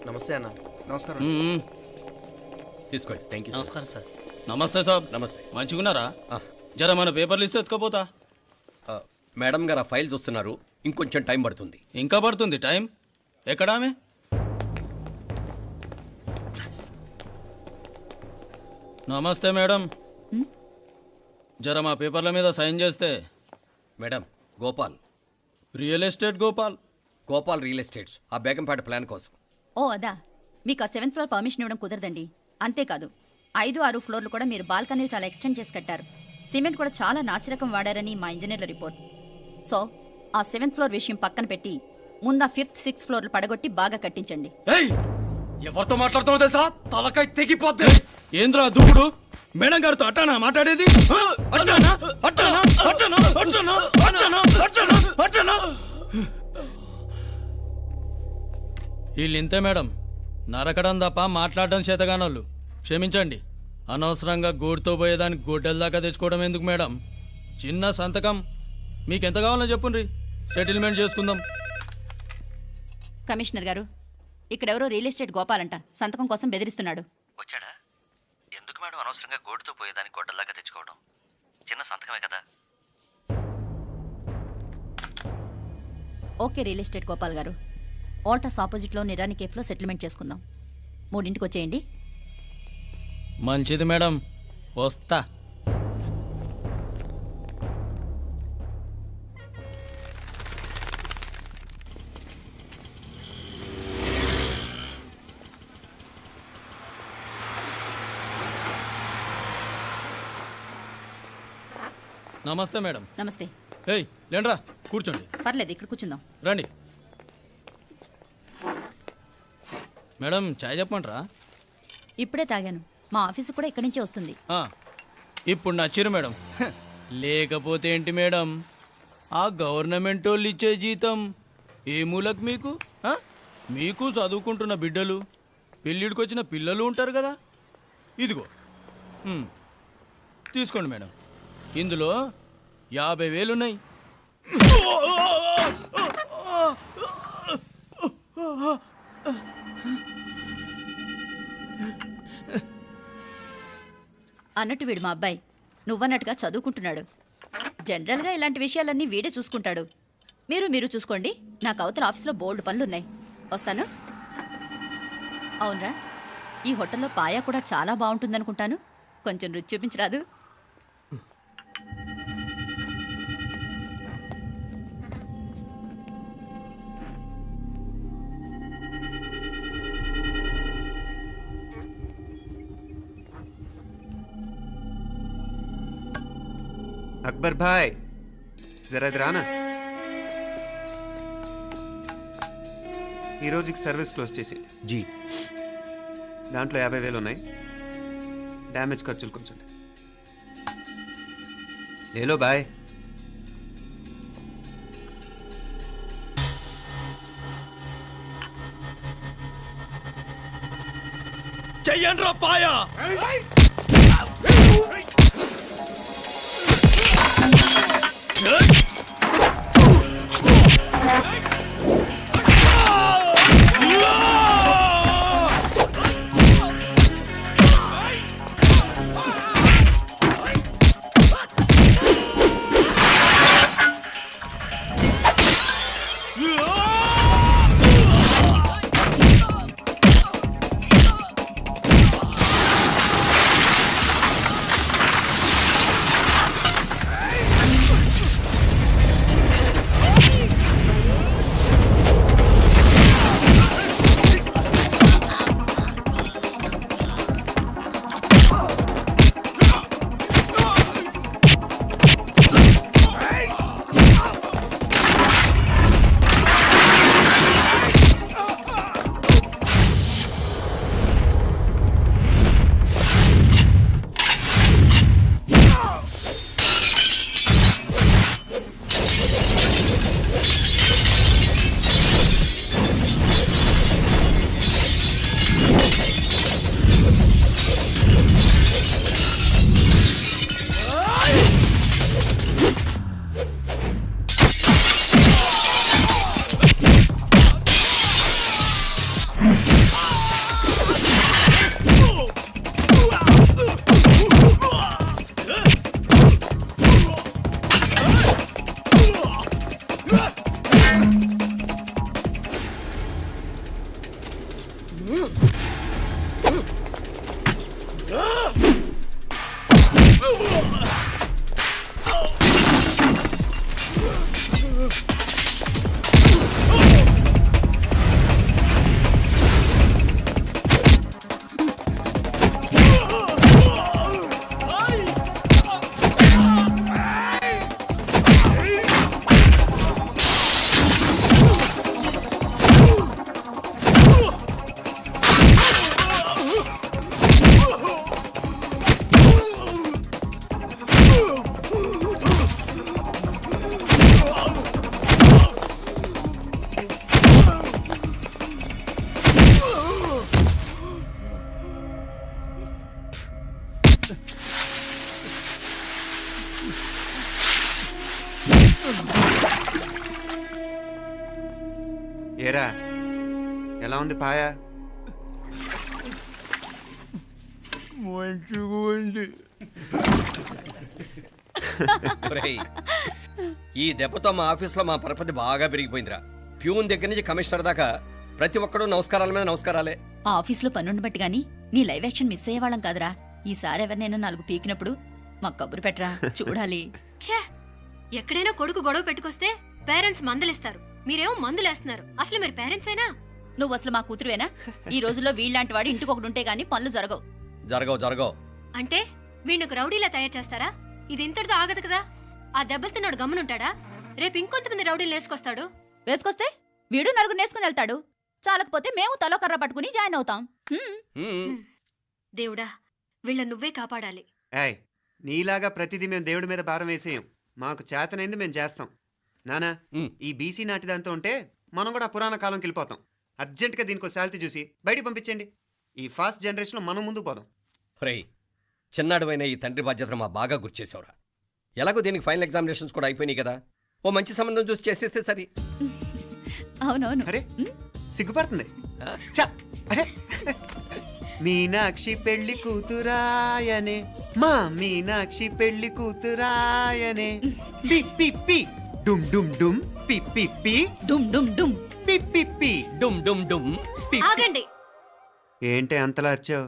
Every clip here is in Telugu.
నమస్తే అన్న. నమస్కారం. తీసుకోండి. Thank you. నమస్కారం సార్. నమస్తే సాబ్. నమస్తే. మంచిగున్నారా? జర మన పేపర్లు ఇస్తే ఎత్తుకోపోతా. మేడం గారు ఆ ఫైల్ చూస్తున్నారు, ఇంకొంచెం టైం పడుతుంది. ఇంకా పడుతుంది టైం? ఎక్కడా ఆమె? నమస్తే మేడం, జర మా పేపర్ల మీద సైన్ చేస్తే. Madam, Gopal, real estate Gopal. Gopal real estates, ఆ బేగంపేట ప్లాన్ కోసం. ఓ అదా, మీకు ఆ 7th ఫ్లోర్ పర్మిషన్ ఇవ్వడం కుదరదండి. అంతేకాదు 5, 6 ఫ్లోర్లు కూడా మీరు బాల్కనీలు చాలా ఎక్స్టెండ్ చేసి కట్టారు. సిమెంట్ కూడా చాలా నాసిరకం వాడారని మా ఇంజనీర్ల రిపోర్ట్. సో ఆ 7th ఫ్లోర్ విషయం పక్కన పెట్టి ముందు ఆ 5th, 6th ఫ్లోర్లు పడగొట్టి బాగా కట్టించండి. ఎవరితో మాట్లాడుతావు తెలుసా? తలకాయ తెగిపోద్ది. ఏంద్రా దూకుడు? మేడం గారితో అట్టానా మాట్లాడేది? అట్టానా అట్టానా అట్టానా అట్టానా అట్టానా అట్టానా అట్టానా? వీళ్ళింతే మేడం, నరకడం తప్ప మాట్లాడడం చేతగానోళ్ళు. క్షమించండి, అనవసరంగా గూడుతో పోయేదానికి గొడ్డల దాకా తెచ్చుకోవడం ఎందుకు మేడం? చిన్న సంతకం మీకెంత కావాలో చెప్పుండ్రి, సెటిల్మెంట్ చేసుకుందాం. కమిషనర్ గారు, ఇక్కడెవరో రియల్ ఎస్టేట్ గోపాలంట సంతకం కోసం బెదిరిస్తున్నాడు. వచ్చాడా? ఎందుకు మేడం అనవసరంగా గోటుతో పోయేదానికి గొడ్డల్లాగా తెచ్చుకోవడం? చిన్న సంతకమే కదా. ఓకే రియల్ ఎస్టేట్ గోపాల్ గారు, ఆల్టాస్ ఆపోజిట్లో నిరాని కేఫ్లో సెటిల్మెంట్ చేసుకుందాం. 3ంటికి వచ్చేయండి. మంచిది మేడం, వస్తా. నమస్తే మేడం. నమస్తే. ఏయ్ లేండ్రా, కూర్చోండి. పర్లేదు, ఇక్కడ కూర్చుందాం. రండి మేడం, చాయ్ చెప్పమంటారా? ఇప్పుడే తాగాను. మా ఆఫీసు కూడా ఇక్కడి నుంచే వస్తుంది. ఇప్పుడు నచ్చిరు మేడం. లేకపోతే ఏంటి మేడం, ఆ గవర్నమెంట్ వాళ్ళు ఇచ్చే జీతం ఏ మూలకు మీకు? మీకు చదువుకుంటున్న బిడ్డలు, పెళ్ళిడికి వచ్చిన పిల్లలు ఉంటారు కదా. ఇదిగో తీసుకోండి మేడం, ఇందులో 50,000 ఉన్నాయి. అన్నట్టు వీడు మా అబ్బాయి నువ్వన్నట్టుగా చదువుకుంటున్నాడు. జనరల్గా ఇలాంటి విషయాలన్నీ వీడే చూసుకుంటాడు. మీరు చూసుకోండి. నాకు అవతల ఆఫీస్లో బోల్డ్ పనులున్నాయి. వస్తాను. అవునరా, ఈ హోటల్లో పాయా కూడా చాలా బాగుంటుందనుకుంటాను. కొంచెం రుచి చూపించరాదు? అక్బర్ భాయ్, జరా ఇది రానా. ఈ రోజుకి సర్వీస్ క్లోజ్ చేసి జీ, దాంట్లో 50,000 ఉన్నాయి. డ్యామేజ్ ఖర్చులు కొంచెం లేలో బాయ్. చెయ్యండి రా పాయా. ఏరా ఎలా ఉంది పాయా? మంచిగా ఉంది. ఒరేయ్, ఈ దెబ్బతో మా ఆఫీస్లో మా పరపతి బాగా పెరిగిపోయిందిరా. ప్యూన్ దగ్గర నుంచి కమిషనర్ దాకా ప్రతి ఒక్కడు నమస్కారాల మీద నమస్కారాలే. ఆ ఆఫీస్లో పనుండి బట్టి గాని నీ లైవ్ యాక్షన్ మిస్ అయ్యేవాళ్ళం కాదురా. ఈసారి ఎవరినైనా 4 పీకినప్పుడు మాకు కబురు పెట్టరా, చూడాలి. ఛే! ఎక్కడైనా కొడుకు గొడవ పెట్టుకొస్తే పేరెంట్స్ మందులేస్తారు, మీరేమో మందులేస్తున్నారు. అసలు మీరు పేరెంట్స్ అయినా? నువ్వు అసలు మా కూతురువేనా? ఈ రోజుల్లో వీళ్ళలాంటి వాడు ఇంటికి ఒకటి ఉంటే గానీ పనులు జరగవు. జరగవు. అంటే వీణ్ణకు రౌడీలా తయారు చేస్తారా? ఇది ఇంతటితో ఆగదు కదా. ఆ దెబ్బలు తిన్నాడు గమ్మునుంటాడా? రేపు ఇంకొంతమంది రౌడీలు వేసుకొస్తాడు. వేసుకొస్తే వీడు 4 నేసుకుని వెళ్తాడు. చాలకపోతే మేము తలో కర్ర పట్టుకుని జాయిన్ అవుతాం. దేవుడా, వీళ్ళ నువ్వే కాపాడాలి. ఏయ్, నీలాగా ప్రతిదీ మేము దేవుడి మీద భారం వేసేయం. మాకు చేతనైంది మేము చేస్తాం. నానా, ఈ బీసీ నాటి దాంతో ఉంటే మనం కూడా పురాణ కాలంకి వెళ్ళిపోతాం. అర్జెంటుగా దీనికి శాలిటీ చూసి బయటికి పంపించండి. ఈ ఫాస్ట్ జనరేషన్లో మనం ముందుకు పోదాం. ఒరేయ్, చిన్నాడువైన ఈ తండ్రి బాధ్యతను మా బాగా గుర్చేసావురా. ఎలాగో దీనికి ఫైనల్ ఎగ్జామినేషన్స్ కూడా అయిపోయినాయి కదా, ఓ మంచి సంబంధం చూసి చేసేస్తే సరి. అవునవును. అరే సిగ్గుపడుతుంది. ఛ! అరే మీనాక్షి పెళ్లి కూతురాయనే, మా మీనాక్షి పెళ్లి కూతురాయనే. పి పి పి డుమ్ డుమ్ డుమ్ పి పి పి డుమ్ డుమ్ డుమ్. పి పి పి డుమ్ డుమ్ డుమ్. పి. ఆగండి. ఏంటి అంతలా వచ్చావు?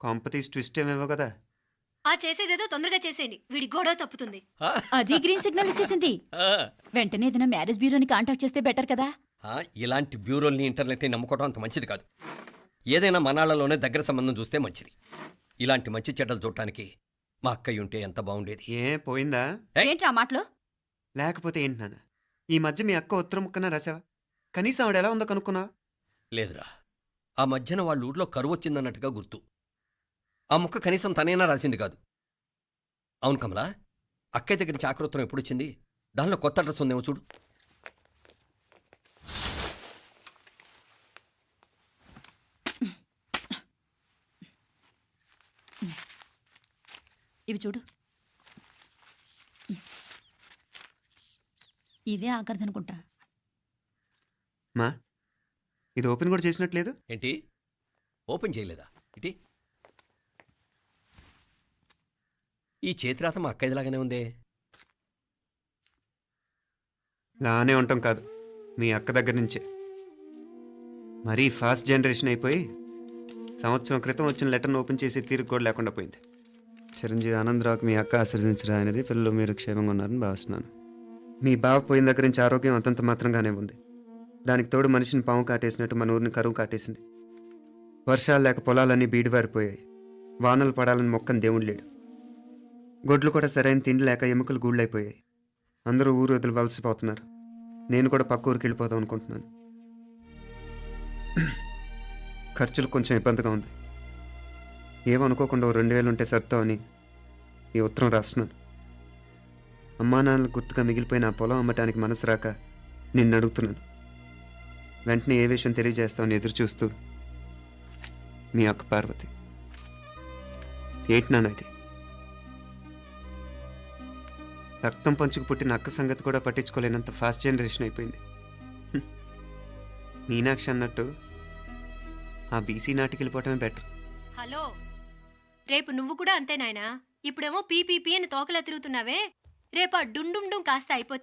కాంపతీస్ ట్విస్ట్ ఏమేవో కదా. ఆ చేసేదేదో తొందరగా చేసేయండి, వీడి గొడవ తప్పుతుంది. అది గ్రీన్ సిగ్నల్ ఇచ్చేసింది. వెంటనే ఏదైనా మ్యారేజ్ బ్యూరోని కాంటాక్ట్ చేస్తే బెటర్ కదా. ఇలాంటి బ్యూరోల్ని ఇంటర్నెట్ని నమ్ముకోవడం అంత మంచిది కాదు. ఏదైనా మనాళ్ళలోనే దగ్గర సంబంధం చూస్తే మంచిది. ఇలాంటి మంచి చెడ్డలు చూడటానికి మా అక్కయ్య ఉంటే ఎంత బాగుండేది. ఏ పోయిందా? ఏంట్రా మాటలు? లేకపోతే ఏంటి నాన్న, ఈ మధ్య మీ అక్క ఉత్తరం ముక్కన రాసావా? కనీసం ఆవిడ ఎలా ఉందో కనుక్కున్నావా? లేదురా, ఆ మధ్యన వాళ్ళ ఊర్లో కరువు వచ్చిందన్నట్టుగా గుర్తు. ఆ ముక్క కనీసం తనైనా రాసింది కాదు. అవును కమలా, అక్కయ్య దగ్గర నుంచి ఆకృతం ఎప్పుడు వచ్చింది? దానిలో కొత్త అడ్రస్ ఉందేమో చూడు. ఇవి చూడు. ఇదే ఆఖరిదనుకుంటా. మా ఇది ఓపెన్ కూడా చేసినట్లేదు. ఏంటి ఓపెన్ చేయలేదా? ఇటీ ఈ చేతిరాత మా అక్కయ్యలాగానే ఉందే. లానే ఉంటాం కాదు, మీ అక్క దగ్గర నుంచే. మరీ ఫాస్ట్ జనరేషన్ అయిపోయి సంవత్సరం క్రితం వచ్చిన లెటర్ను ఓపెన్ చేసి తీరుకు కూడా లేకుండా పోయింది. చిరంజీవి ఆనందరావుకి మీ అక్క ఆశీర్వదించరా అనేది. పిల్లలు మీరు క్షేమంగా ఉన్నారని భావిస్తున్నాను. మీ బావ పోయిన దగ్గర నుంచి ఆరోగ్యం అంతంత మాత్రంగానే ఉంది. దానికి తోడు మనిషిని పాము కాటేసినట్టు మన ఊరిని కరువు కాటేసింది. వర్షాలు లేక పొలాలన్నీ బీడివారిపోయాయి. వానలు పడాలని మొక్కని దేవుడు లేడు. గొడ్లు కూడా సరైన తిండి లేక ఎముకలు గూళ్ళైపోయాయి. అందరూ ఊరు వదిలి వలసిపోతున్నారు. నేను కూడా పక్క ఊరికి వెళ్ళిపోదాం అనుకుంటున్నాను. ఖర్చులు కొంచెం ఇబ్బందిగా ఉంది. ఏమనుకోకుండా 2000 ఉంటే సర్దామని ఈ ఉత్తరం రాస్తున్నాను. అమ్మా నాన్నలకు గుర్తుగా మిగిలిపోయిన ఆ పొలం అమ్మటానికి మనసు రాక నిన్ను అడుగుతున్నాను. వెంటనే ఏ విషయం తెలియజేస్తామని ఎదురు చూస్తూ మీ అక్క పార్వతి. ఏంటి నాన్న ఇది? రక్తం పంచుకు పుట్టిన అక్క సంగతి కూడా పట్టించుకోలేనంత ఫాస్ట్ జనరేషన్ అయిపోయింది. మీనాక్షి అన్నట్టు ఆ బీసీ నాటికి వెళ్ళిపోవటమే బెటర్. హలో, రేపు నువ్వు కూడా అంతే నాయనా. ఇప్పుడేమో పీపీపీ అని తోకలా తిరుగుతున్నావే, రేపు ఆ డుండుండుం కాస్త అయిపోతే